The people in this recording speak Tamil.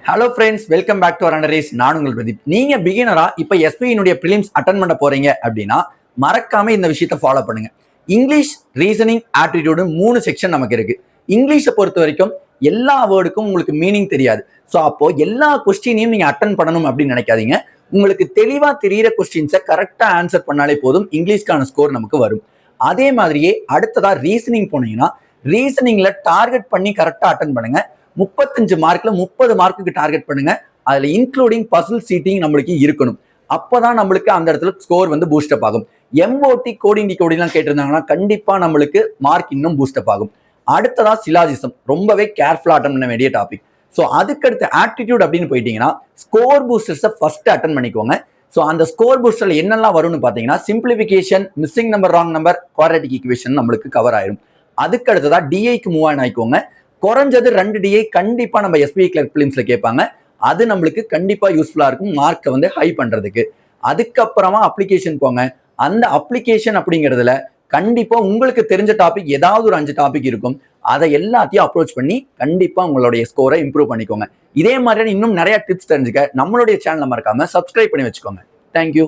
Hello friends, welcome back to our race. நான் உங்கள் பிரதீப். நீங்க பிகினரா இப்ப எஸ்பியினுடைய பிலிம்ஸ் அட்டன் பண்ண போறீங்க அப்படின்னா மறக்காம இந்த விஷயத்தை ஃபாலோ பண்ணுங்க. இங்கிலீஷ், ரீசனிங், ஆப்டிடியூடு 3 செக்ஷன் நமக்கு இருக்கு. இங்கிலீஷை பொறுத்த வரைக்கும் எல்லா வேர்டுக்கும் உங்களுக்கு மீனிங் தெரியாது. ஸோ அப்போ எல்லா கொஸ்டினையும் நீங்க அட்டன் பண்ணணும் அப்படின்னு நினைக்காதீங்க. உங்களுக்கு தெளிவா தெரியிற கொஸ்டின்ஸை கரெக்டா ஆன்சர் பண்ணாலே போதும், இங்கிலீஷ்கான ஸ்கோர் நமக்கு வரும். அதே மாதிரியே அடுத்ததா ரீசனிங் போனீங்கன்னா ரீசனிங்ல டார்கெட் பண்ணி கரெக்டா அட்டன் பண்ணுங்க. 35 மார்க்ல 30 மார்க்குக்கு டார்கெட் பண்ணுங்க. அதுல இன்க்ளூடிங் பசில் சீட்டிங் நம்மளுக்கு இருக்கணும். அப்பதான் நம்மளுக்கு அந்த இடத்துல ஸ்கோர் வந்து பூஸ்டப் ஆகும். எம்ஓடி கோடிங் டிகோடிங்லாம் கேட்டிருந்தாங்கன்னா கண்டிப்பா நம்மளுக்கு மார்க் இன்னும் பூஸ்டப் ஆகும். அடுத்ததா சிலாஜிசம், ரொம்பவே கேர்ஃபுல்லா அட்டன் பண்ண வேண்டிய டாபிக். ஸோ அதுக்கடுத்து ஆப்டிடியூட் அப்படின்னு போயிட்டீங்கன்னா ஸ்கோர் பூஸ்டர்ஸை ஃபர்ஸ்ட் அட்டன் பண்ணிக்கோங்க. ஸோ அந்த ஸ்கோர் பூஸ்டர்ல என்னெல்லாம் வரும்னு பார்த்தீங்கன்னா simplification, missing number, wrong number, quadratic equation நம்மளுக்கு கவர் ஆயிரும். அதுக்கு அடுத்ததா டிஐக்கு மூவ் ஆன் ஆயிக்கோங்க. குறைஞ்சது 2 டிஐ கண்டிப்பா நம்ம எஸ்பிஐ கிளர்க் பிலிம்ஸ்ல கேட்பாங்க. அது நம்மளுக்கு கண்டிப்பா யூஸ்ஃபுல்லா இருக்கும் மார்க்கை வந்து ஹை பண்றதுக்கு. அதுக்கப்புறமா அப்ளிகேஷன் போங்க. அந்த அப்ளிகேஷன் அப்படிங்கிறதுல கண்டிப்பா உங்களுக்கு தெரிஞ்ச டாபிக் ஏதாவது ஒரு 5 டாபிக் இருக்கும். அதை எல்லாத்தையும் அப்ரோச் பண்ணி கண்டிப்பா உங்களுடைய ஸ்கோரை இம்ப்ரூவ் பண்ணிக்கோங்க. இதே மாதிரியான இன்னும் நிறைய டிப்ஸ் தெரிஞ்சுக்க நம்மளுடைய சேனலை மறக்காம சப்ஸ்கிரைப் பண்ணி வச்சுக்கோங்க. தேங்க்யூ.